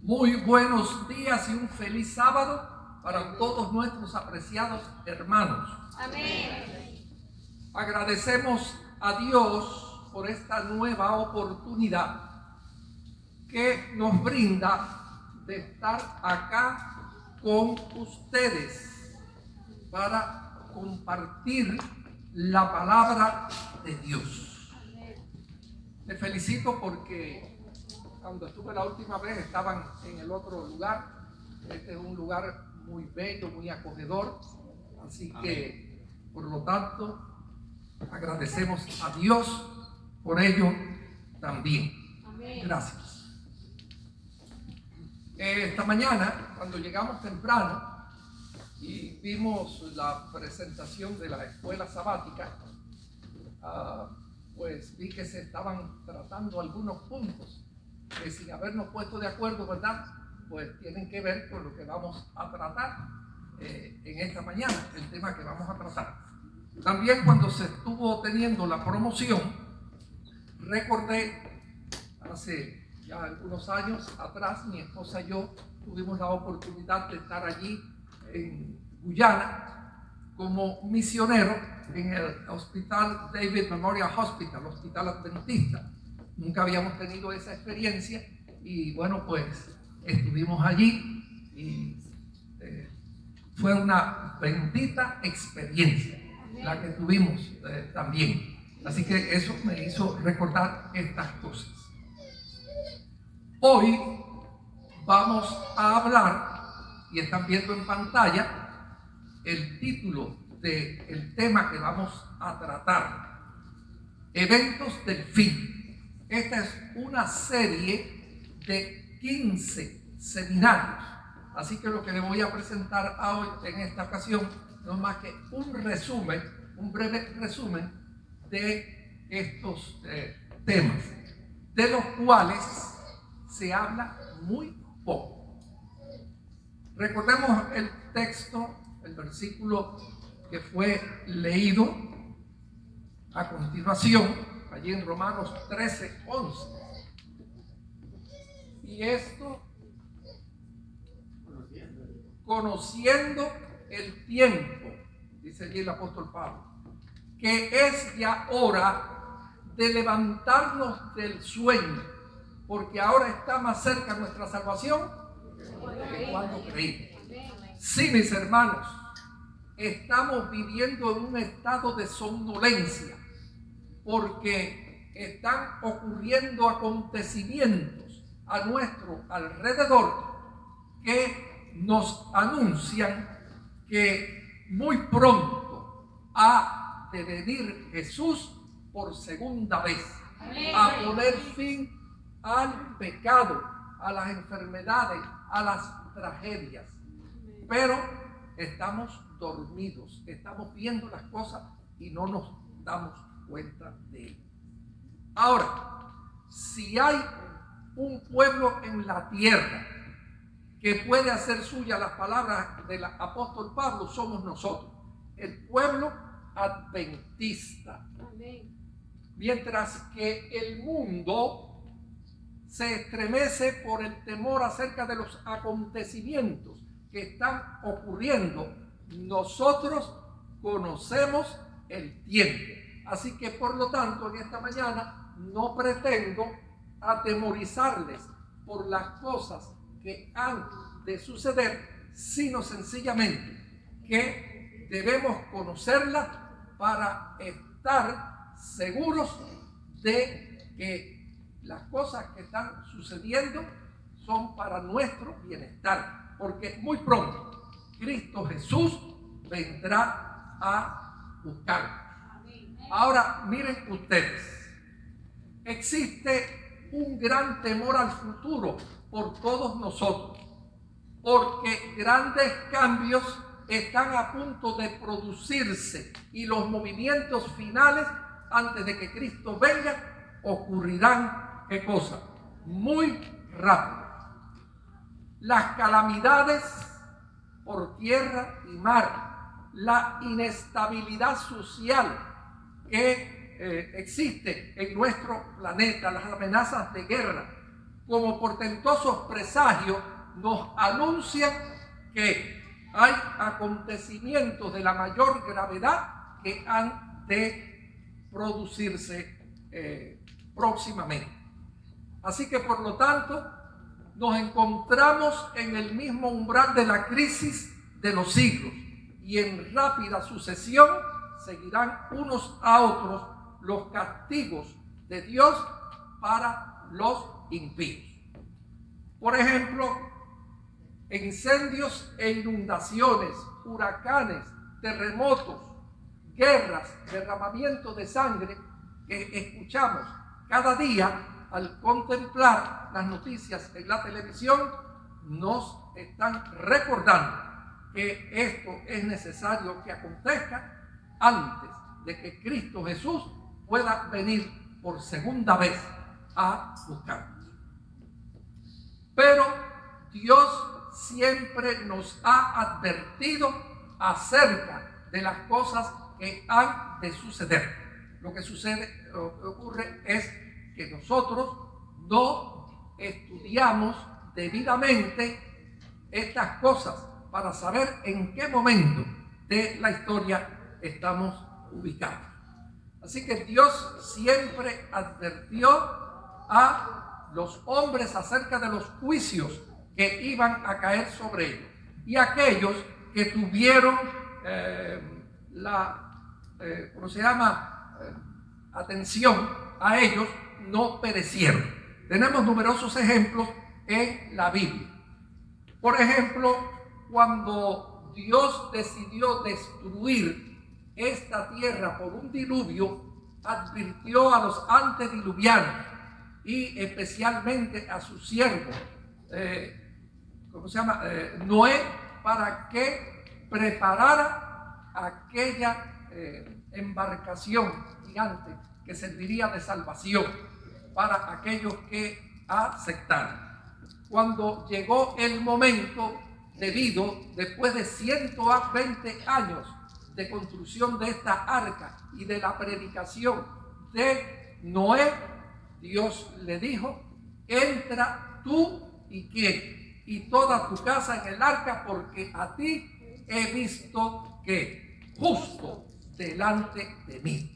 Muy buenos días y un feliz sábado para todos nuestros apreciados hermanos. Amén. Agradecemos a Dios por esta nueva oportunidad que nos brinda de estar acá con ustedes para compartir la palabra de Dios. Les felicito porque cuando estuve la última vez estaban en el otro lugar. Este es un lugar muy bello, muy acogedor. Así que, por lo tanto, agradecemos a Dios por ello también. Amén. Gracias. Esta mañana, cuando llegamos temprano y vimos la presentación de la escuela sabática, pues vi que se estaban tratando algunos puntos que, sin habernos puesto de acuerdo, ¿verdad?, pues tienen que ver con lo que vamos a tratar en esta mañana, el tema que vamos a tratar. También, cuando se estuvo teniendo la promoción, recordé hace ya algunos años atrás, mi esposa y yo tuvimos la oportunidad de estar allí en Guyana como misionero en el Hospital David Memorial Hospital, Hospital Adventista. Nunca habíamos tenido esa experiencia y bueno, pues estuvimos allí y fue una bendita experiencia la que tuvimos también. Así que eso me hizo recordar estas cosas. Hoy vamos a hablar, y están viendo en pantalla el título del tema que vamos a tratar: Eventos del fin. Esta es una serie de 15 seminarios. Así que lo que le voy a presentar hoy en esta ocasión no es más que un resumen, un breve resumen de estos temas, de los cuales se habla muy poco. Recordemos el texto, el versículo que fue leído a continuación, allí en Romanos 13:11. Y esto, conociendo el tiempo, dice allí el apóstol Pablo, que es ya hora de levantarnos del sueño, porque ahora está más cerca nuestra salvación que cuando creímos. Sí, mis hermanos, estamos viviendo en un estado de somnolencia, porque están ocurriendo acontecimientos a nuestro alrededor que nos anuncian que muy pronto ha de venir Jesús por segunda vez a poner fin al pecado, a las enfermedades, a las tragedias. Pero estamos dormidos, estamos viendo las cosas y no nos damos cuenta de ello. Ahora, si hay un pueblo en la tierra que puede hacer suya las palabras del apóstol Pablo, somos nosotros, el pueblo adventista. Amén. Mientras que el mundo se estremece por el temor acerca de los acontecimientos que están ocurriendo, nosotros conocemos el tiempo. Así que, por lo tanto, en esta mañana no pretendo atemorizarles por las cosas que han de suceder, sino sencillamente que debemos conocerlas para estar seguros de que las cosas que están sucediendo son para nuestro bienestar, porque muy pronto Cristo Jesús vendrá a buscarnos. Ahora, miren ustedes, existe un gran temor al futuro por todos nosotros, porque grandes cambios están a punto de producirse y los movimientos finales antes de que Cristo venga ocurrirán, ¿qué cosa? Muy rápido. Las calamidades por tierra y mar, la inestabilidad social que existe en nuestro planeta, las amenazas de guerra, como portentosos presagios, nos anuncian que hay acontecimientos de la mayor gravedad que han de producirse próximamente. Así que, por lo tanto, nos encontramos en el mismo umbral de la crisis de los siglos, y en rápida sucesión seguirán unos a otros los castigos de Dios para los impíos. Por ejemplo, incendios e inundaciones, huracanes, terremotos, guerras, derramamiento de sangre que escuchamos cada día al contemplar las noticias en la televisión, nos están recordando que esto es necesario que acontezca antes de que Cristo Jesús pueda venir por segunda vez a buscarnos. Pero Dios siempre nos ha advertido acerca de las cosas que han de suceder. Lo que ocurre es que nosotros no estudiamos debidamente estas cosas para saber en qué momento de la historia estamos ubicados. Así que Dios siempre advirtió a los hombres acerca de los juicios que iban a caer sobre ellos, y aquellos que tuvieron atención a ellos no perecieron. Tenemos numerosos ejemplos en la Biblia. Por ejemplo, cuando Dios decidió destruir esta tierra por un diluvio, advirtió a los antediluvianos y especialmente a su siervo Noé, para que preparara aquella embarcación gigante que serviría de salvación para aquellos que aceptaron. Cuando llegó el momento debido, después de 120 años de construcción de esta arca y de la predicación de Noé, Dios le dijo: entra tú y quién y toda tu casa en el arca, porque a ti he visto que justo delante de mí.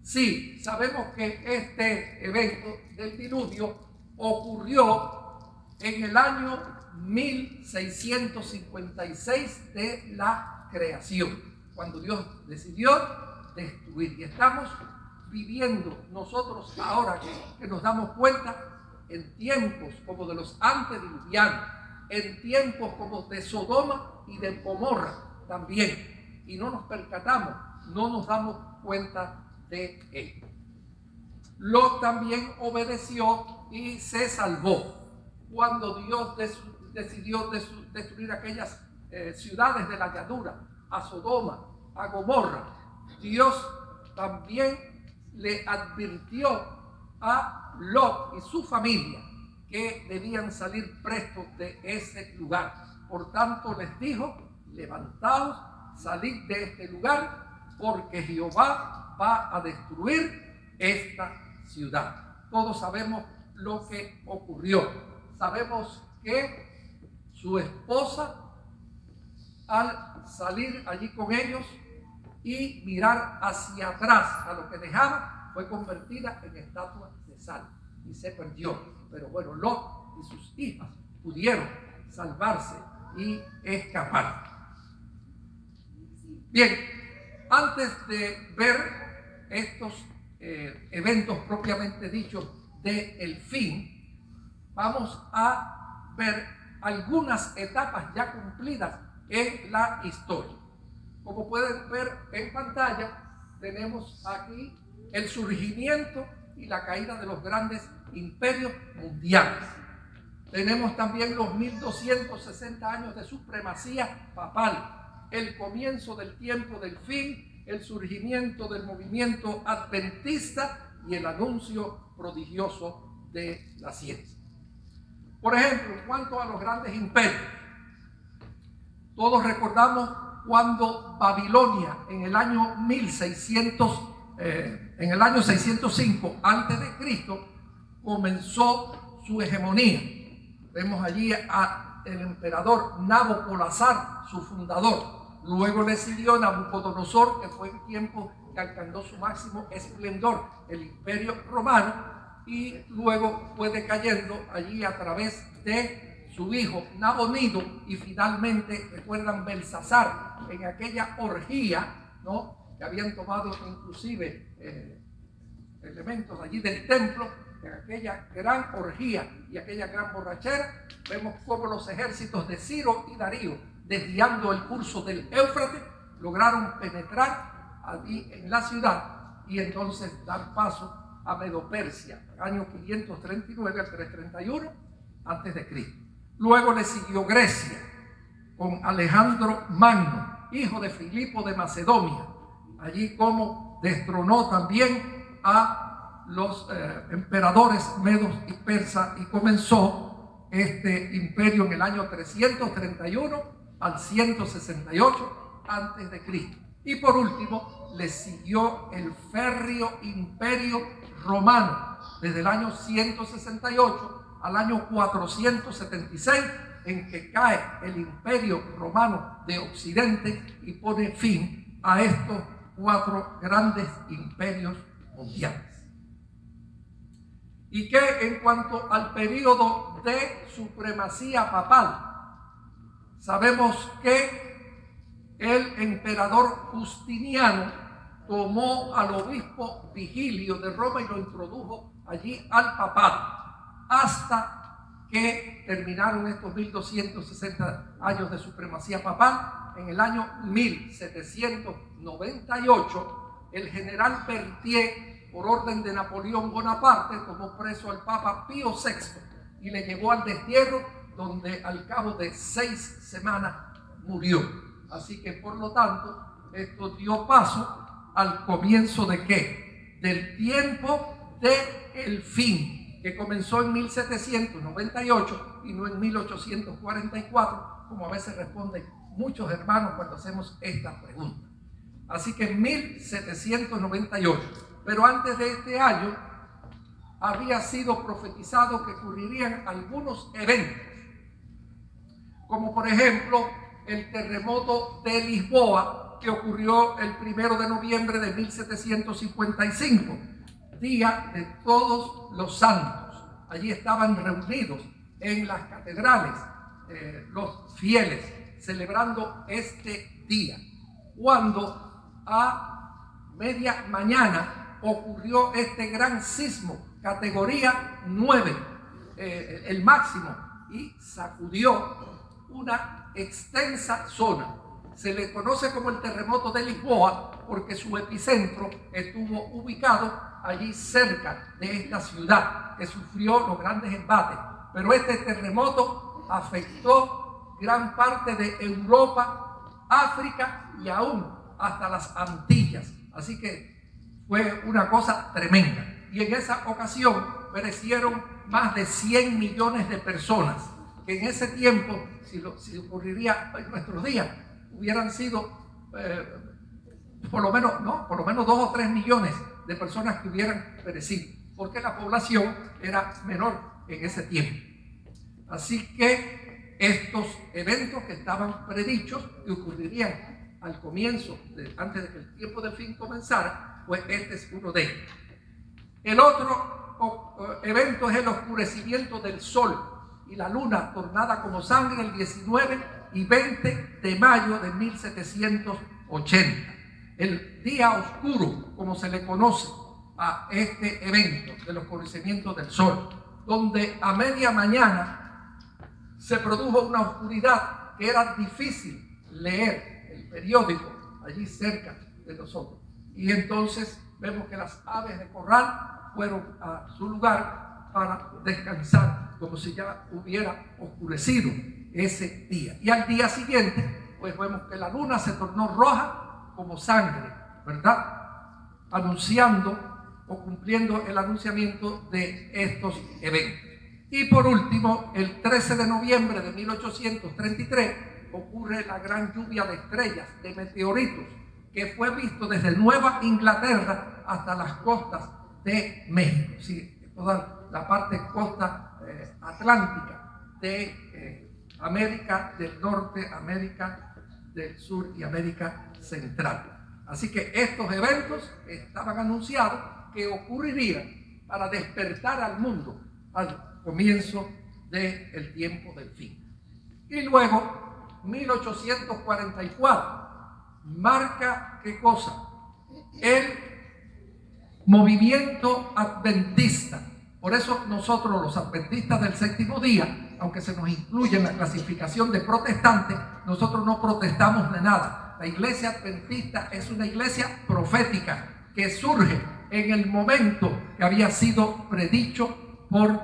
Sí, sabemos que este evento del diluvio ocurrió en el año 1656 de la creación, cuando Dios decidió destruir. Y estamos viviendo nosotros ahora que nos damos cuenta, en tiempos como de los antediluvianos, en tiempos como de Sodoma y de Gomorra también, y no nos percatamos, no nos damos cuenta de ello. Lot también obedeció y se salvó cuando Dios decidió destruir aquellas ciudades de la llanura, a Sodoma, a Gomorra. Dios también le advirtió a Lot y su familia que debían salir prestos de ese lugar. Por tanto les dijo: levantaos, salid de este lugar, porque Jehová va a destruir esta ciudad. Todos sabemos lo que ocurrió. Sabemos que su esposa, al salir allí con ellos y mirar hacia atrás a lo que dejaba, fue convertida en estatua de sal y se perdió. Pero bueno, Lot y sus hijas pudieron salvarse y escapar. Bien, antes de ver estos eventos propiamente dichos del fin, vamos a ver algunas etapas ya cumplidas en la historia. Como pueden ver en pantalla, tenemos aquí el surgimiento y la caída de los grandes imperios mundiales. Tenemos también los 1260 años de supremacía papal, el comienzo del tiempo del fin, el surgimiento del movimiento adventista y el anuncio prodigioso de la ciencia. Por ejemplo, en cuanto a los grandes imperios, todos recordamos cuando Babilonia en el año 605 a.C. comenzó su hegemonía. Vemos allí al emperador Nabopolassar, su fundador. Luego le siguió Nabucodonosor, que fue el tiempo que alcanzó su máximo esplendor, el Imperio Romano, y luego fue decayendo allí a través de su hijo Nabonido, y finalmente, recuerdan, Belsasar, en aquella orgía, ¿no?, que habían tomado inclusive elementos allí del templo, en aquella gran orgía y aquella gran borrachera. Vemos cómo los ejércitos de Ciro y Darío, desviando el curso del Éufrates, lograron penetrar allí en la ciudad y entonces dar paso a Medo-Persia, año 539 al 331 a.C. Luego le siguió Grecia, con Alejandro Magno, hijo de Filipo de Macedonia, allí como destronó también a los emperadores medos y persas, y comenzó este imperio en el año 331 al 168 a.C. Y por último le siguió el férreo imperio romano, desde el año 168 al año 476, en que cae el imperio romano de Occidente y pone fin a estos 4 grandes imperios mundiales. Y que en cuanto al periodo de supremacía papal, sabemos que el emperador Justiniano tomó al obispo Vigilio de Roma y lo introdujo allí al papado, hasta que terminaron estos 1260 años de supremacía papal. En el año 1798, el general Berthier, por orden de Napoleón Bonaparte, tomó preso al Papa Pío VI y le llevó al destierro, donde al cabo de 6 semanas murió. Así que por lo tanto esto dio paso al comienzo de ¿qué? Del tiempo del fin, que comenzó en 1798 y no en 1844, como a veces responden muchos hermanos cuando hacemos esta pregunta. Así que en 1798. Pero antes de este año había sido profetizado que ocurrirían algunos eventos, como por ejemplo el terremoto de Lisboa, que ocurrió el 1 de noviembre de 1755, día de Todos los Santos. Allí estaban reunidos en las catedrales los fieles celebrando este día, cuando a media mañana ocurrió este gran sismo, categoría 9, el máximo, y sacudió una extensa zona. Se le conoce como el terremoto de Lisboa porque su epicentro estuvo ubicado allí cerca de esta ciudad, que sufrió los grandes embates. Pero este terremoto afectó gran parte de Europa, África y aún hasta las Antillas. Así que fue una cosa tremenda. Y en esa ocasión perecieron más de 100 millones de personas, que en ese tiempo, si ocurriría en nuestros días, hubieran sido por lo menos 2 o 3 millones de personas que hubieran perecido, porque la población era menor en ese tiempo. Así que estos eventos que estaban predichos, que ocurrirían al comienzo, antes de que el tiempo del fin comenzara, pues este es uno de ellos. El otro evento es el oscurecimiento del sol y la luna tornada como sangre el 19 y 20 de mayo de 1780. El día oscuro, como se le conoce a este evento del oscurecimiento del sol, donde a media mañana se produjo una oscuridad que era difícil leer el periódico allí cerca de nosotros. Y entonces vemos que las aves de corral fueron a su lugar para descansar, como si ya hubiera oscurecido ese día. Y al día siguiente, pues vemos que la luna se tornó roja como sangre, ¿verdad? Anunciando o cumpliendo el anunciamiento de estos eventos. Y por último, el 13 de noviembre de 1833, ocurre la gran lluvia de estrellas, de meteoritos, que fue visto desde Nueva Inglaterra hasta las costas de México. Sí, toda la parte costa atlántica de América del Norte, América del Sur y América Central. Así que estos eventos estaban anunciados que ocurrirían para despertar al mundo al comienzo del tiempo del fin. Y luego, 1844, marca ¿qué cosa? El movimiento adventista. Por eso nosotros los adventistas del séptimo día, aunque se nos incluye en la clasificación de protestantes, nosotros no protestamos de nada. La iglesia adventista es una iglesia profética que surge en el momento que había sido predicho por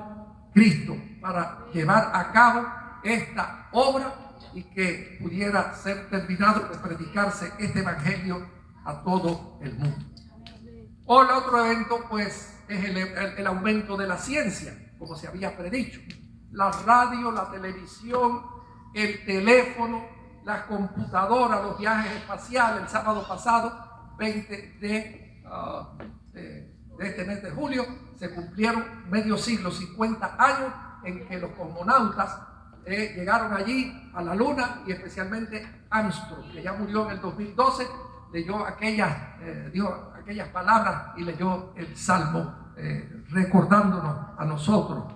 Cristo para llevar a cabo esta obra y que pudiera ser terminado de predicarse este evangelio a todo el mundo. O el otro evento pues es el aumento de la ciencia, como se había predicho. La radio, la televisión, el teléfono, las computadoras, los viajes espaciales. El sábado pasado, 20 de este mes de julio, se cumplieron medio siglo, 50 años en que los cosmonautas llegaron allí a la luna, y especialmente Armstrong, que ya murió en el 2012, dijo aquellas palabras y leyó el Salmo, recordándonos a nosotros,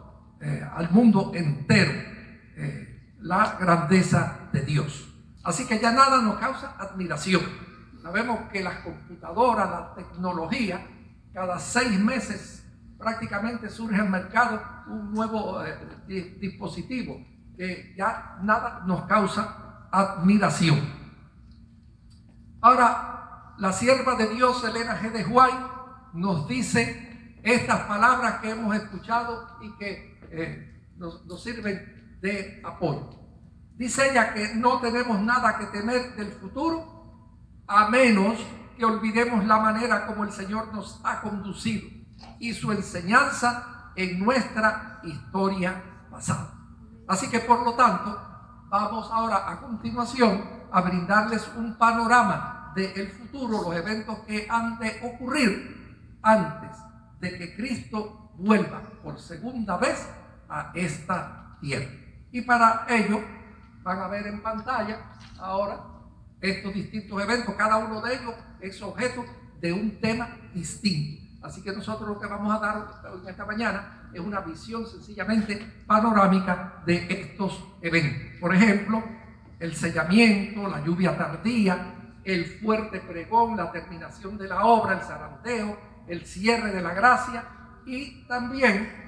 al mundo entero, la grandeza de Dios. Así que ya nada nos causa admiración. Sabemos que las computadoras, la tecnología, cada 6 meses prácticamente surge al mercado un nuevo dispositivo, que ya nada nos causa admiración. Ahora, la sierva de Dios, Elena G. de White, nos dice estas palabras que hemos escuchado y que nos sirven de apoyo. Dice ella que no tenemos nada que temer del futuro, a menos que olvidemos la manera como el Señor nos ha conducido y su enseñanza en nuestra historia pasada. Así que por lo tanto, vamos ahora a continuación a brindarles un panorama del futuro, los eventos que han de ocurrir antes de que Cristo vuelva por segunda vez a esta tierra. Y para ello van a ver en pantalla ahora estos distintos eventos. Cada uno de ellos es objeto de un tema distinto. Así que nosotros lo que vamos a dar esta mañana es una visión sencillamente panorámica de estos eventos. Por ejemplo, el sellamiento, la lluvia tardía, el fuerte pregón, la terminación de la obra, el zarandeo, el cierre de la gracia, y también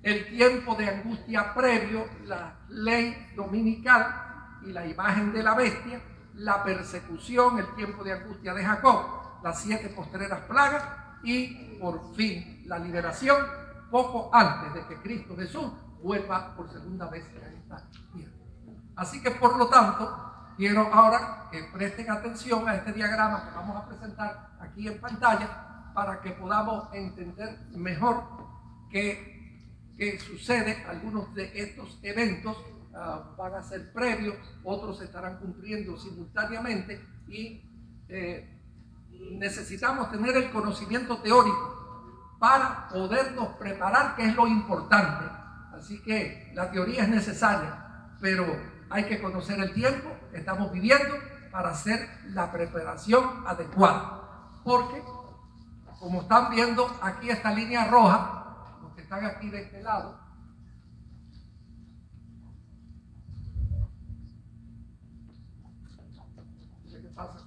el tiempo de angustia previo, la ley dominical y la imagen de la bestia, la persecución, el tiempo de angustia de Jacob, las 7 postreras plagas y por fin la liberación poco antes de que Cristo Jesús vuelva por segunda vez a esta tierra. Así que por lo tanto quiero ahora que presten atención a este diagrama que vamos a presentar aquí en pantalla para que podamos entender mejor qué sucede. Algunos de estos eventos van a ser previos, otros se estarán cumpliendo simultáneamente y necesitamos tener el conocimiento teórico para podernos preparar, que es lo importante. Así que la teoría es necesaria, pero hay que conocer el tiempo que estamos viviendo para hacer la preparación adecuada. Porque, como están viendo aquí esta línea roja, los que están aquí de este lado, ¿qué pasa?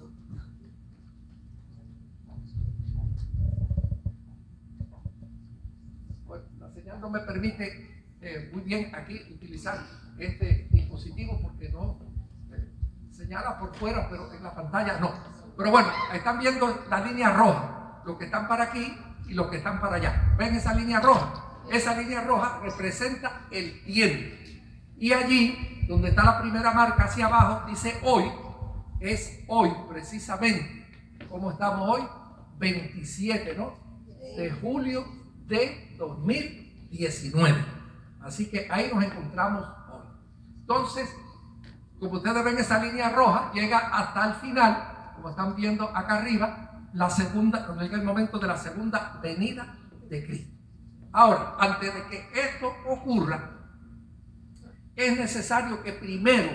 Bueno, la señal no me permite muy bien aquí utilizar este dispositivo porque no señala por fuera, pero en la pantalla no. Pero bueno, están viendo la línea roja, los que están para aquí y los que están para allá. ¿Ven esa línea roja? Esa línea roja representa el tiempo. Y allí, donde está la primera marca hacia abajo, dice hoy. Es hoy, precisamente. ¿Cómo estamos hoy? 27, ¿no? De julio de 2019. Así que ahí nos encontramos hoy. Entonces, como ustedes ven, esa línea roja llega hasta el final, como están viendo acá arriba, cuando llega el momento de la segunda venida de Cristo. Ahora, antes de que esto ocurra, es necesario que primero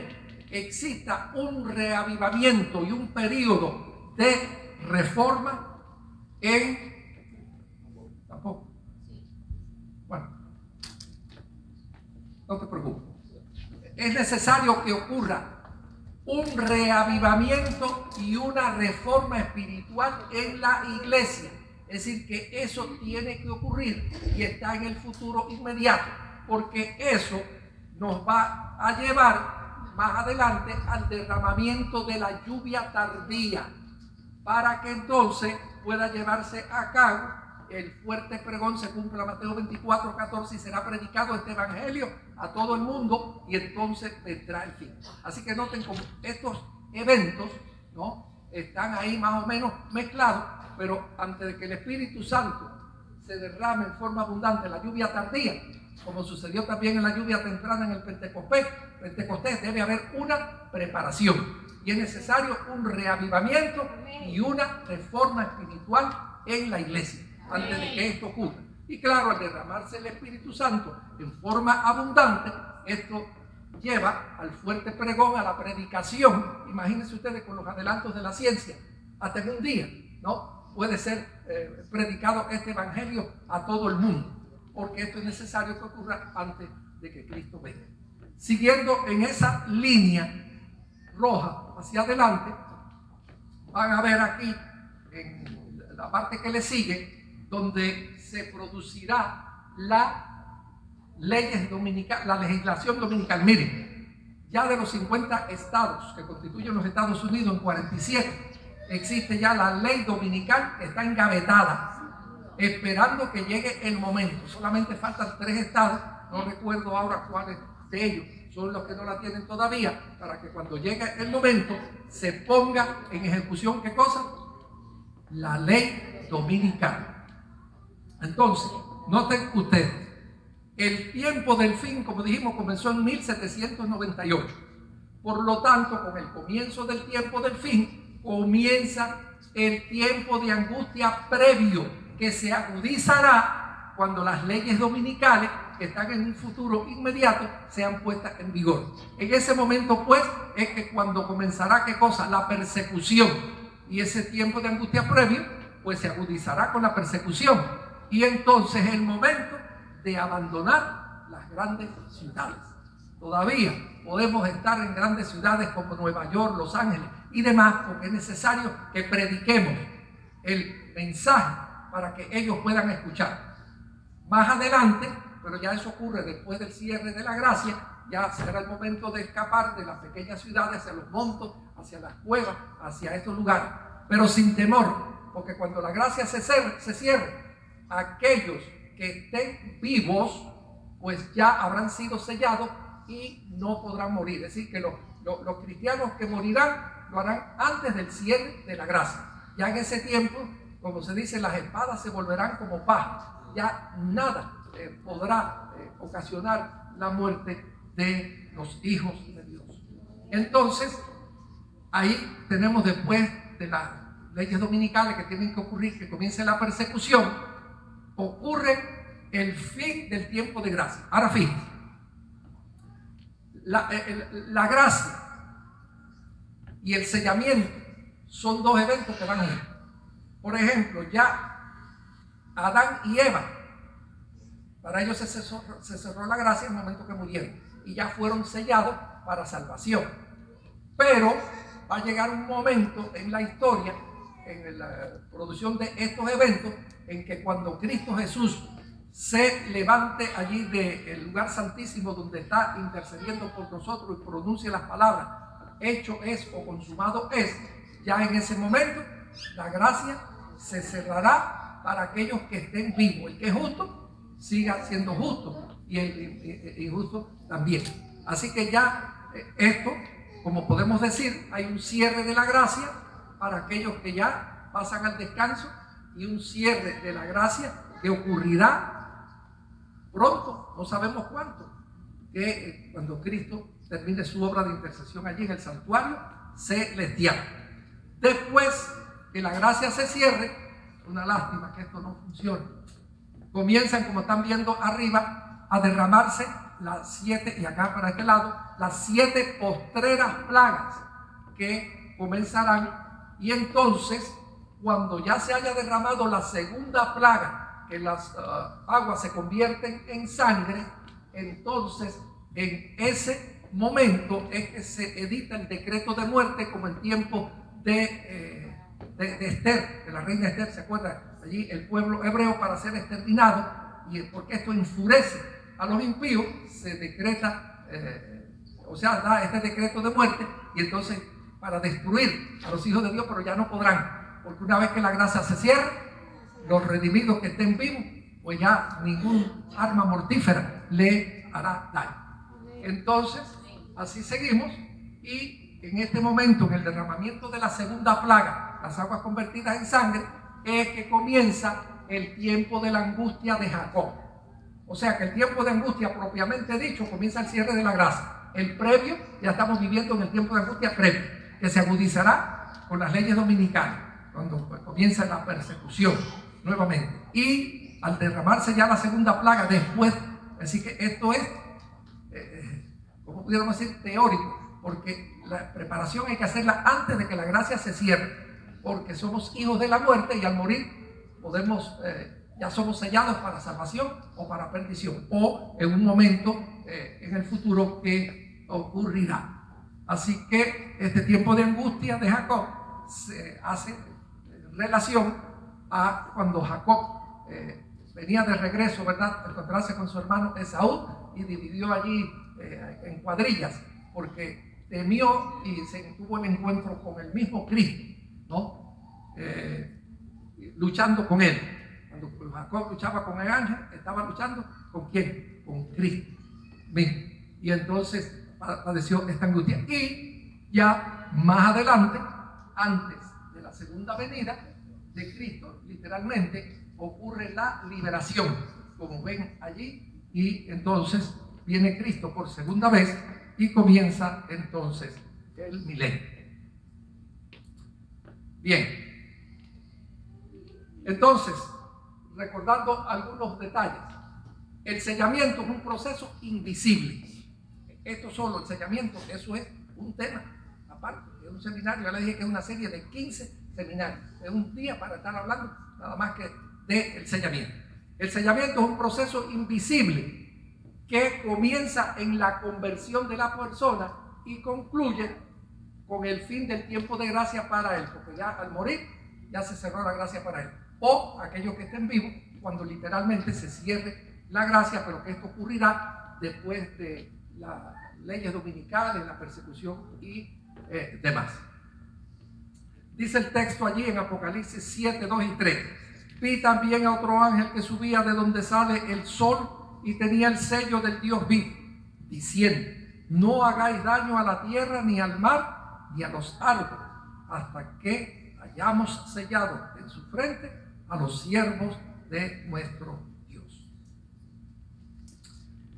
exista un reavivamiento y un periodo de reforma en... ¿Tampoco? Bueno, no te preocupes. Es necesario que ocurra un reavivamiento y una reforma espiritual en la iglesia. Es decir, que eso tiene que ocurrir y está en el futuro inmediato, porque eso nos va a llevar más adelante al derramamiento de la lluvia tardía, para que entonces pueda llevarse a cabo el fuerte pregón, se cumpla Mateo 24:14, y será predicado este evangelio a todo el mundo, y entonces vendrá el fin. Así que noten cómo estos eventos, ¿no?, están ahí más o menos mezclados, pero antes de que el Espíritu Santo se derrame en forma abundante, la lluvia tardía, como sucedió también en la lluvia temprana en el Pentecostés, debe haber una preparación, y es necesario un reavivamiento y una reforma espiritual en la iglesia antes de que esto ocurra. Y claro, al derramarse el Espíritu Santo en forma abundante, esto lleva al fuerte pregón, a la predicación. Imagínense ustedes con los adelantos de la ciencia, hasta en un día, ¿no?, puede ser predicado este evangelio a todo el mundo, porque esto es necesario que ocurra antes de que Cristo venga. Siguiendo en esa línea roja hacia adelante, van a ver aquí en la parte que le sigue, donde se producirá la legislación dominical. Miren, ya de los 50 estados que constituyen los Estados Unidos, en 47 existe ya la ley dominical, que está engavetada, esperando que llegue el momento. Solamente faltan 3 estados, no recuerdo ahora cuáles de ellos son los que no la tienen todavía, para que cuando llegue el momento se ponga en ejecución, ¿qué cosa? La ley dominical. Entonces, noten ustedes, el tiempo del fin, como dijimos, comenzó en 1798. Por lo tanto, con el comienzo del tiempo del fin, comienza el tiempo de angustia previo, que se agudizará cuando las leyes dominicales, que están en un futuro inmediato, sean puestas en vigor. En ese momento, pues, es que cuando comenzará, ¿qué cosa? La persecución. Y ese tiempo de angustia previo, pues, se agudizará con la persecución. Y entonces es el momento de abandonar las grandes ciudades. Todavía podemos estar en grandes ciudades como Nueva York, Los Ángeles y demás, porque es necesario que prediquemos el mensaje para que ellos puedan escuchar. Más adelante, pero ya eso ocurre después del cierre de la gracia, ya será el momento de escapar de las pequeñas ciudades hacia los montes, hacia las cuevas, hacia estos lugares, pero sin temor, porque cuando la gracia se cierre, aquellos que estén vivos, pues ya habrán sido sellados y no podrán morir. Es decir, que los cristianos que morirán lo harán antes del cierre de la gracia. Ya en ese tiempo, como se dice, las espadas se volverán como paja. Ya nada podrá ocasionar la muerte de los hijos de Dios. Entonces, ahí tenemos, después de las leyes dominicales que tienen que ocurrir, que comience la persecución, ocurre el fin del tiempo de gracia. Ahora fíjense, la gracia y el sellamiento son 2 eventos que van a unir. Por ejemplo, ya Adán y Eva, para ellos se cerró la gracia en el momento que murieron y ya fueron sellados para salvación. Pero va a llegar un momento en la historia, en la producción de estos eventos, en que cuando Cristo Jesús se levante allí del lugar santísimo donde está intercediendo por nosotros y pronuncie las palabras, hecho es o consumado es, ya en ese momento la gracia se cerrará para aquellos que estén vivos. El que es justo siga siendo justo y el injusto también. Así que ya esto, como podemos decir, hay un cierre de la gracia para aquellos que ya pasan al descanso, y un cierre de la gracia que ocurrirá pronto, no sabemos cuánto, que cuando Cristo termine su obra de intercesión allí en el santuario celestial. Después que la gracia se cierre, una lástima que esto no funcione, comienzan, como están viendo arriba, a derramarse las 7, y acá para este lado, las 7 postreras plagas que comenzarán. Y entonces, cuando ya se haya derramado la segunda plaga, que las aguas se convierten en sangre, entonces en ese momento es que se edita el decreto de muerte, como en tiempo de Esther, de la reina Esther. ¿Se acuerdan? Allí el pueblo hebreo, para ser exterminado, y porque esto enfurece a los impíos, se decreta, da este decreto de muerte, y entonces para destruir a los hijos de Dios, pero ya no podrán, porque una vez que la gracia se cierra, los redimidos que estén vivos, pues ya ningún arma mortífera le hará daño. Entonces, así seguimos, y en este momento, en el derramamiento de la segunda plaga, las aguas convertidas en sangre, es que comienza el tiempo de la angustia de Jacob. O sea que el tiempo de angustia propiamente dicho comienza el cierre de la gracia. El previo, ya estamos viviendo en el tiempo de angustia previo, que se agudizará con las leyes dominicales, cuando comienza la persecución nuevamente. Y al derramarse ya la segunda plaga después, así que esto es, como pudiéramos decir, teórico, porque la preparación hay que hacerla antes de que la gracia se cierre, porque somos hijos de la muerte, y al morir podemos, ya somos sellados para salvación o para perdición, o en un momento en el futuro que ocurrirá. Así que este tiempo de angustia de Jacob se hace relación a cuando Jacob venía de regreso, ¿verdad?, a encontrarse con su hermano Esaú, y dividió allí en cuadrillas, porque temió y se tuvo el encuentro con el mismo Cristo, ¿no? Luchando con él. Cuando Jacob luchaba con el ángel, estaba luchando ¿con quién? Con Cristo mismo. Y entonces padeció esta angustia. Y ya más adelante, antes de la segunda venida de Cristo, literalmente ocurre la liberación, como ven allí, y entonces viene Cristo por segunda vez y comienza entonces el milenio. Bien, entonces, recordando algunos detalles, el sellamiento es un proceso invisible. Esto solo, el sellamiento, eso es un tema aparte, es un seminario. Ya le dije que es una serie de 15 seminarios, es un día para estar hablando nada más que del sellamiento. El sellamiento es un proceso invisible que comienza en la conversión de la persona y concluye con el fin del tiempo de gracia para él, porque ya al morir ya se cerró la gracia para él, o aquellos que estén vivos cuando literalmente se cierre la gracia, pero que esto ocurrirá después de las leyes dominicales, la persecución y demás. Dice el texto allí en Apocalipsis 7, 2 y 3: vi también a otro ángel que subía de donde sale el sol y tenía el sello del Dios vivo, diciendo: no hagáis daño a la tierra, ni al mar, ni a los árboles, hasta que hayamos sellado en su frente a los siervos de nuestro Dios.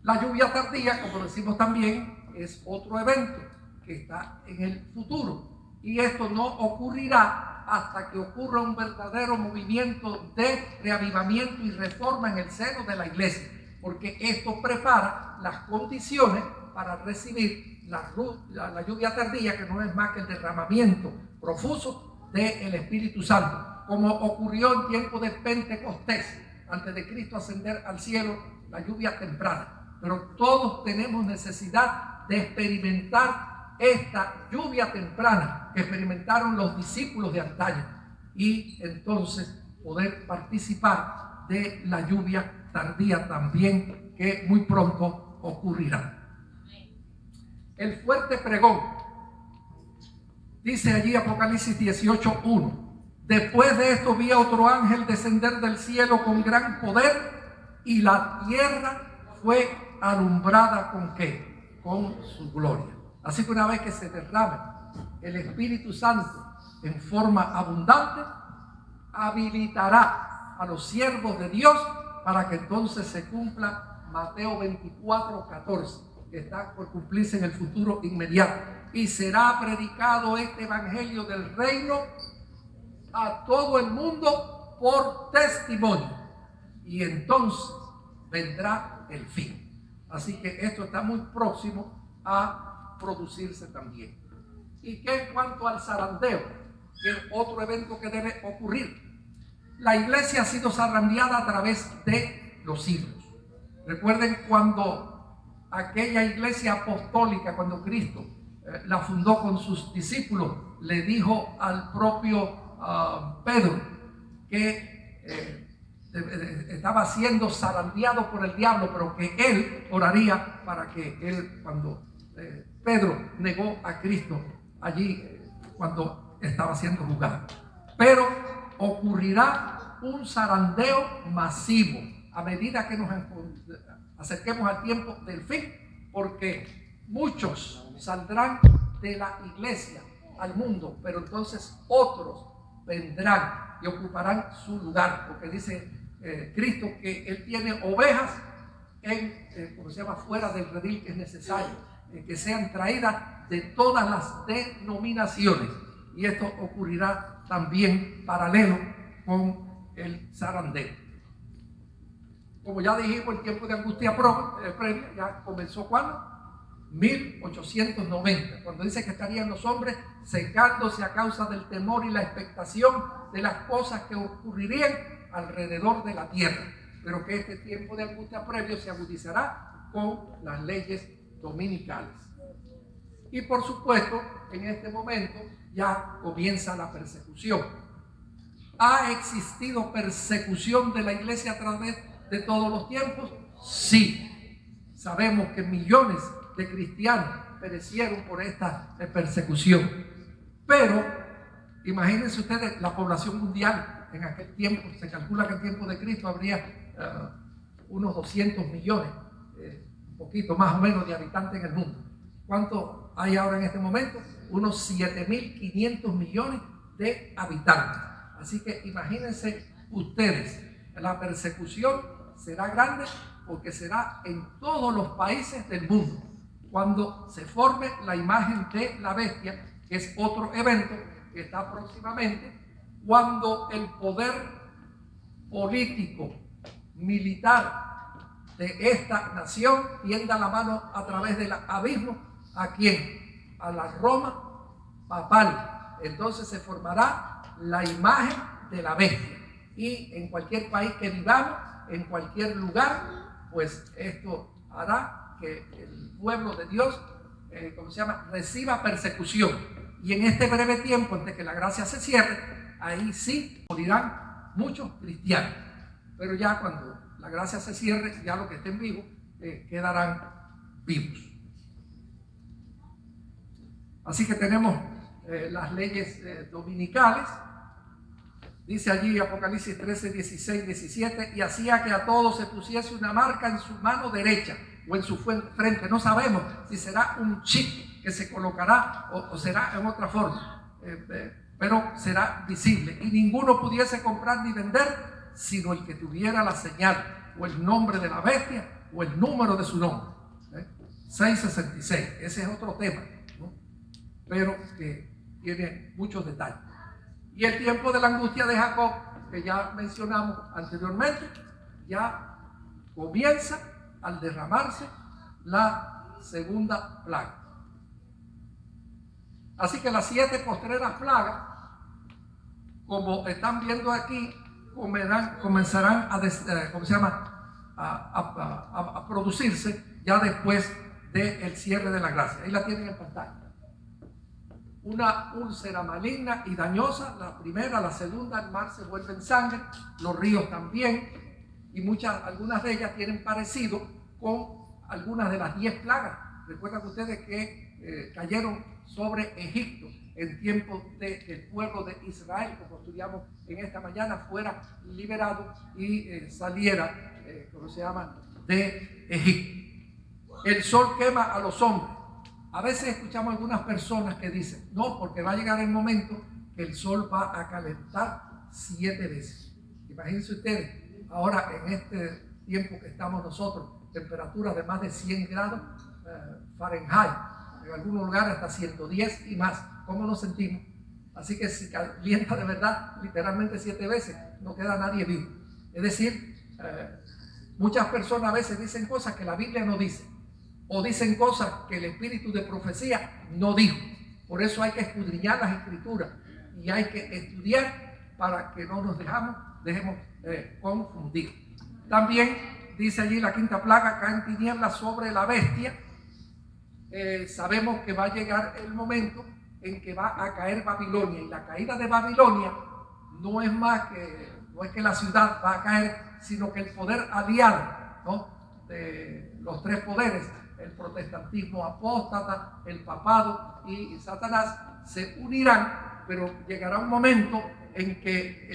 La lluvia tardía, como decimos también, es otro evento que está en el futuro, y esto no ocurrirá hasta que ocurra un verdadero movimiento de reavivamiento y reforma en el seno de la iglesia, porque esto prepara las condiciones para recibir la lluvia tardía, que no es más que el derramamiento profuso del Espíritu Santo, como ocurrió en tiempo de Pentecostés, antes de Cristo ascender al cielo, la lluvia temprana. Pero todos tenemos necesidad de experimentar esta lluvia temprana que experimentaron los discípulos de antaño, y entonces poder participar de la lluvia tardía también, que muy pronto ocurrirá. El fuerte pregón, dice allí Apocalipsis 18:1: después de esto vi a otro ángel descender del cielo con gran poder, y la tierra fue alumbrada ¿con qué? Con su gloria. Así que una vez que se derrame el Espíritu Santo en forma abundante, habilitará a los siervos de Dios para que entonces se cumpla Mateo 24:14, que está por cumplirse en el futuro inmediato. Y será predicado este evangelio del reino a todo el mundo por testimonio. y entonces vendrá el fin. Así que esto está muy próximo a producirse también. ¿Y qué en cuanto al zarandeo? Que es otro evento que debe ocurrir. La iglesia ha sido zarandeada a través de los siglos. Recuerden cuando aquella iglesia apostólica, cuando Cristo la fundó con sus discípulos, le dijo al propio Pedro que estaba siendo zarandeado por el diablo, pero que él oraría para que él, cuando Pedro negó a Cristo allí, cuando estaba siendo juzgado. Pero ocurrirá un zarandeo masivo a medida que nos acerquemos al tiempo del fin, porque muchos saldrán de la iglesia al mundo, pero entonces otros vendrán y ocuparán su lugar, porque dice Cristo que Él tiene ovejas como se llama, fuera del redil, que es necesario que sean traídas de todas las denominaciones, y esto ocurrirá también paralelo con el zarandeo. Como ya dijimos, el tiempo de angustia previa ya comenzó cuando 1890, cuando dice que estarían los hombres secándose a causa del temor y la expectación de las cosas que ocurrirían alrededor de la tierra, pero que este tiempo de angustia previo se agudizará con las leyes dominicales. Y por supuesto, en este momento ya comienza la persecución. ¿Ha existido persecución de la iglesia a través de todos los tiempos? Sí. Sabemos que millones de cristianos perecieron por esta persecución. Pero imagínense ustedes la población mundial en aquel tiempo. Se calcula que en tiempo de Cristo habría unos 200 millones, un poquito más o menos, de habitantes en el mundo. ¿Cuánto hay ahora en este momento? Unos 7.500 millones de habitantes. Así que imagínense ustedes, la persecución será grande porque será en todos los países del mundo. Cuando se forme la imagen de la bestia, que es otro evento que está próximamente, cuando el poder político, militar de esta nación tienda la mano a través del abismo, ¿a quién? A la Roma papal. Entonces se formará la imagen de la bestia, y en cualquier país que vivamos, en cualquier lugar, pues esto hará que el pueblo de Dios, reciba persecución. Y en este breve tiempo, antes que la gracia se cierre, ahí sí morirán muchos cristianos. Pero ya cuando la gracia se cierre, ya los que estén vivos quedarán vivos. Así que tenemos las leyes dominicales. Dice allí Apocalipsis 13, 16, 17, y hacía que a todos se pusiese una marca en su mano derecha o en su frente. No sabemos si será un chip que se colocará o será en otra forma, pero será visible, y ninguno pudiese comprar ni vender sino el que tuviera la señal o el nombre de la bestia o el número de su nombre. 666, ese es otro tema, ¿no? Pero que tiene muchos detalles. Y el tiempo de la angustia de Jacob, que ya mencionamos anteriormente, ya comienza al derramarse la segunda plaga. Así que las 7 postreras plagas, como están viendo aquí, comenzarán a producirse ya después del cierre de la gracia. Ahí la tienen en pantalla. Una úlcera maligna y dañosa, la primera, la segunda, el mar se vuelve en sangre, los ríos también, y algunas de ellas tienen parecido con algunas de las 10 plagas. Recuerdan ustedes que cayeron sobre Egipto en tiempo de que el pueblo de Israel, como estudiamos en esta mañana, fuera liberado y saliera, de Egipto. El sol quema a los hombres. A veces escuchamos algunas personas que dicen, no, porque va a llegar el momento que el sol va a calentar 7 veces. Imagínense ustedes, ahora en este tiempo que estamos nosotros, temperaturas de más de 100 grados Fahrenheit, en algunos lugares hasta 110 y más. ¿Cómo nos sentimos? Así que si calienta de verdad, literalmente 7 veces, no queda nadie vivo. Es decir, muchas personas a veces dicen cosas que la Biblia no dice, o dicen cosas que el espíritu de profecía no dijo. Por eso hay que escudriñar las escrituras y hay que estudiar para que no nos dejemos confundir. También dice allí la quinta plaga, caen tinieblas sobre la bestia. Sabemos que va a llegar el momento en que va a caer Babilonia, y la caída de Babilonia no es que la ciudad va a caer, sino que el poder aliado, ¿no?, de los tres poderes, el protestantismo apóstata, el papado y Satanás, se unirán, pero llegará un momento en que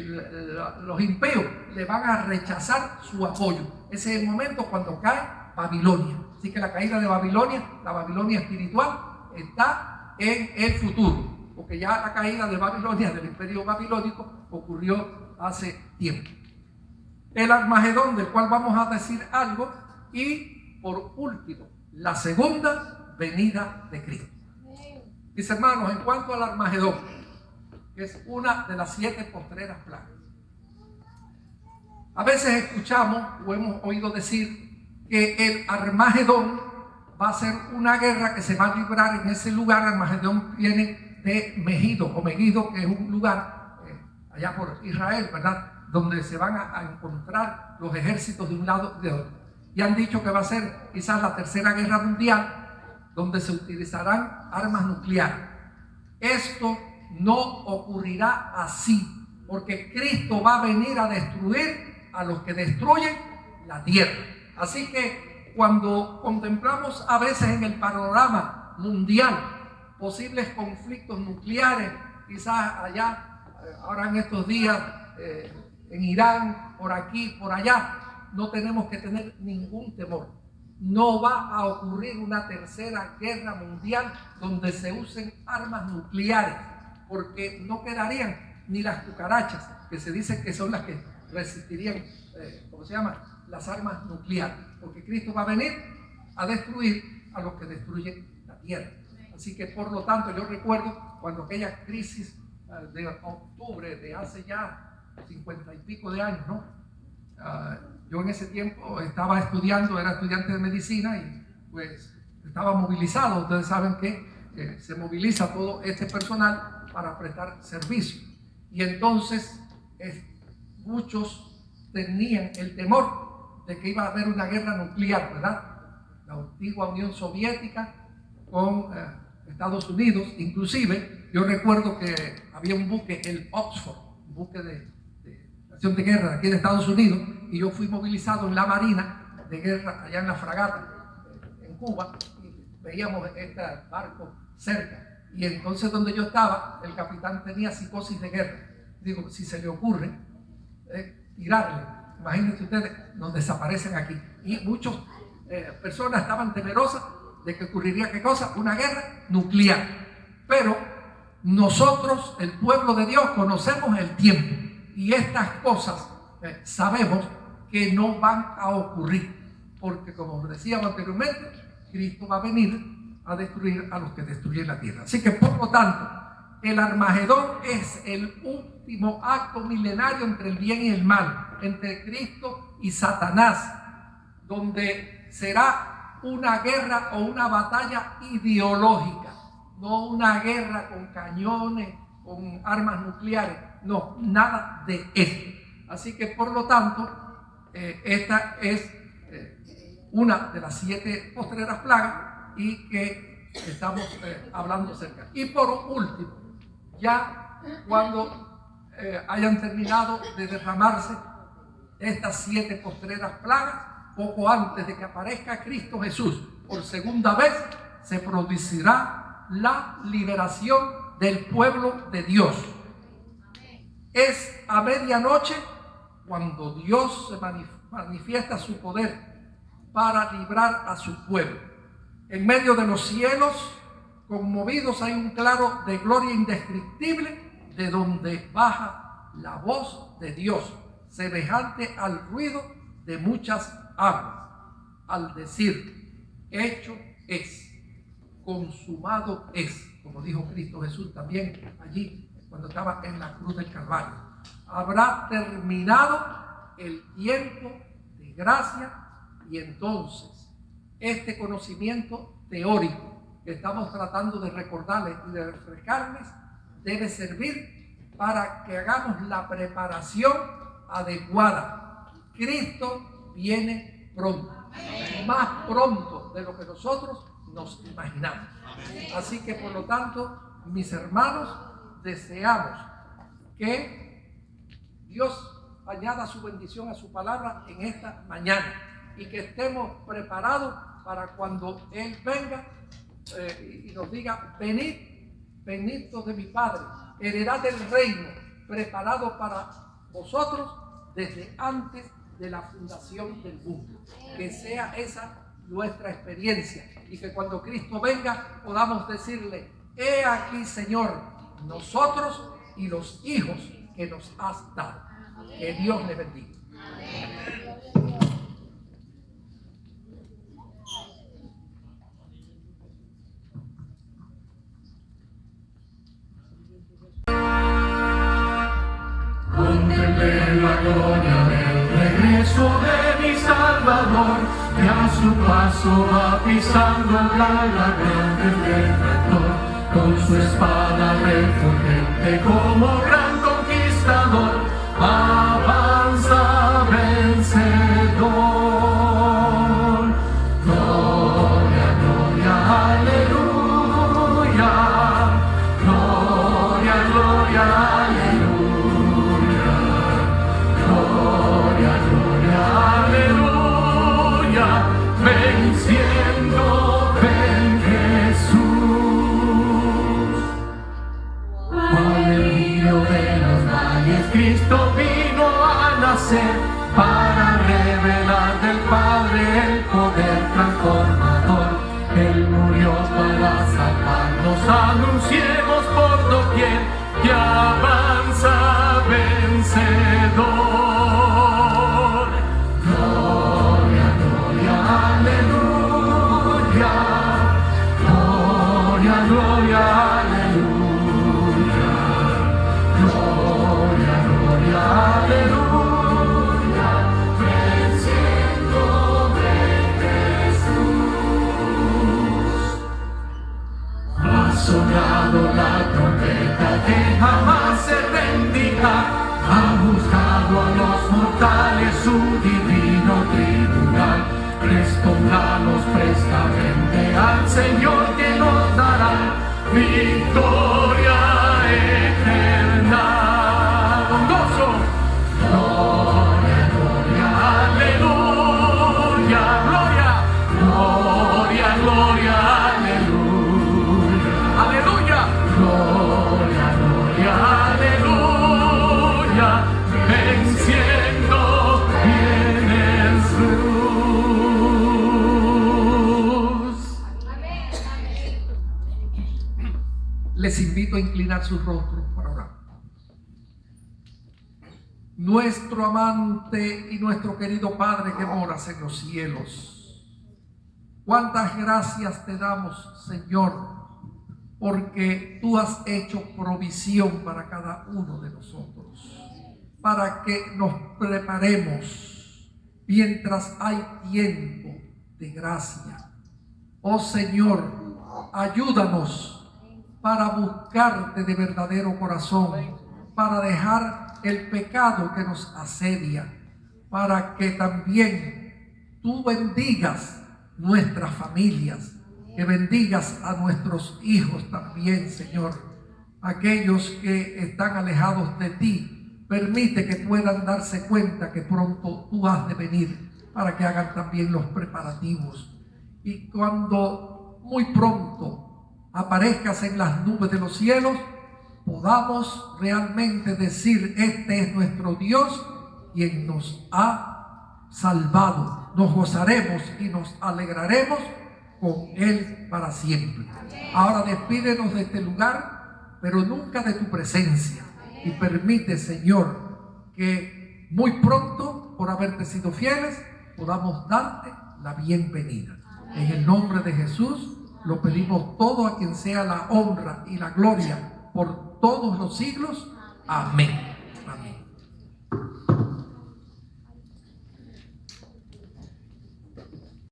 los impíos le van a rechazar su apoyo. Ese es el momento cuando cae Babilonia. Así que la caída de Babilonia, la Babilonia espiritual, está en el futuro, porque ya la caída de Babilonia, del imperio babilónico, ocurrió hace tiempo. El Armagedón, del cual vamos a decir algo, y por último, la segunda venida de Cristo. Mis hermanos, en cuanto al Armagedón, que es una de las 7 postreras plagas, a veces escuchamos o hemos oído decir que el Armagedón va a ser una guerra que se va a librar en ese lugar. Armagedón viene de Megido, o Megido, que es un lugar allá por Israel, ¿verdad?, donde se van a encontrar los ejércitos de un lado y de otro. Y han dicho que va a ser quizás la tercera guerra mundial, donde se utilizarán armas nucleares. Esto no ocurrirá así, porque Cristo va a venir a destruir a los que destruyen la tierra. Así que cuando contemplamos a veces en el panorama mundial posibles conflictos nucleares, quizás allá, ahora en estos días, en Irán, por aquí, por allá, no tenemos que tener ningún temor. No va a ocurrir una tercera guerra mundial donde se usen armas nucleares, porque no quedarían ni las cucarachas, que se dice que son las que resistirían, las armas nucleares, porque Cristo va a venir a destruir a los que destruyen la tierra. Así que, por lo tanto, yo recuerdo cuando aquella crisis de octubre de hace ya 50 y pico de años, ¿no? Yo en ese tiempo estaba estudiando, era estudiante de medicina y pues estaba movilizado. Ustedes saben que se moviliza todo este personal para prestar servicio. Y entonces muchos tenían el temor de que iba a haber una guerra nuclear, ¿verdad? La antigua Unión Soviética con Estados Unidos. Inclusive yo recuerdo que había un buque, el Oxford, un buque de de guerra de aquí de Estados Unidos, y yo fui movilizado en la Marina de guerra allá en la fragata en Cuba, y veíamos este barco cerca, y entonces donde yo estaba el capitán tenía psicosis de guerra. Digo, si se le ocurre tirarle, imagínense ustedes, nos desaparecen aquí. Y muchas personas estaban temerosas de que ocurriría, ¿qué cosa? Una guerra nuclear. Pero nosotros, el pueblo de Dios, conocemos el tiempo. Y estas cosas sabemos que no van a ocurrir, porque como decíamos anteriormente, Cristo va a venir a destruir a los que destruyen la tierra. Así que, por lo tanto, el Armagedón es el último acto milenario entre el bien y el mal, entre Cristo y Satanás, donde será una guerra o una batalla ideológica, no una guerra con cañones, con armas nucleares. No, nada de esto. Así que, por lo tanto, esta es una de las 7 postreras plagas y que estamos hablando acerca. Y por último, ya cuando hayan terminado de derramarse estas 7 postreras plagas, poco antes de que aparezca Cristo Jesús por segunda vez, se producirá la liberación del pueblo de Dios. Es a medianoche cuando Dios se manifiesta su poder para librar a su pueblo. En medio de los cielos conmovidos hay un claro de gloria indescriptible, de donde baja la voz de Dios, semejante al ruido de muchas aguas, al decir, hecho es, consumado es, como dijo Cristo Jesús también allí cuando estaba en la cruz del Calvario. Habrá terminado el tiempo gracia, y entonces este conocimiento teórico que estamos tratando de recordarles y de refrescarles debe servir para que hagamos la preparación adecuada. Cristo viene pronto, más pronto de lo que nosotros nos imaginamos. Así que por lo tanto, mis hermanos, deseamos que Dios añada su bendición a su palabra en esta mañana y que estemos preparados para cuando Él venga y nos diga: venid, benditos de mi Padre, heredad del reino preparado para vosotros desde antes de la fundación del mundo. Que sea esa nuestra experiencia y que cuando Cristo venga podamos decirle: he aquí, Señor, nosotros y los hijos que nos has dado. Que Dios le bendiga. Contemplé la gloria del regreso de mi Salvador, que a su paso va pisando la ladrón del Redentor, con su espada refulgente como gran conquistador, avanza vencedor. Gloria, gloria, aleluya. Gloria, gloria, aleluya. Gloria, gloria, aleluya. Venciendo ven Jesús. Por el río de los valles Cristo vino a nacer para revelar del Padre el poder transformador. Él murió para salvarnos, anunciemos por doquier que avanza vencedor. Gloria, gloria, aleluya. Gloria, gloria, aleluya. Gloria, gloria, aleluya. Venciendo ven Jesús. Ha sonado la trompeta que jamás se rendirá. Ha buscado a los mortales su divino tribunal. Respondamos prestamente al Señor que nos dará victoria eterna. Con gozo. Gloria, gloria, aleluya. Gloria, gloria, gloria, aleluya. Aleluya. Gloria, gloria, aleluya. Venciendo viene Jesús. Les invito a inclinar sus rostros para orar. Nuestro amante y nuestro querido Padre que moras en los cielos, cuántas gracias te damos, Señor, porque tú has hecho provisión para cada uno de nosotros, para que nos preparemos mientras hay tiempo de gracia. Oh Señor, ayúdanos para buscarte de verdadero corazón, para dejar el pecado que nos asedia, para que también tú bendigas nuestras familias, que bendigas a nuestros hijos también, Señor. Aquellos que están alejados de ti, permite que puedan darse cuenta que pronto tú has de venir, para que hagan también los preparativos. Y cuando muy pronto aparezcas en las nubes de los cielos, podamos realmente decir: este es nuestro Dios, quien nos ha salvado. Nos gozaremos y nos alegraremos con Él para siempre. Ahora despídenos de este lugar, pero nunca de tu presencia. Y permite, Señor, que muy pronto, por haberte sido fieles, podamos darte la bienvenida. En el nombre de Jesús lo pedimos todo, a quien sea la honra y la gloria por todos los siglos. Amén. Amén.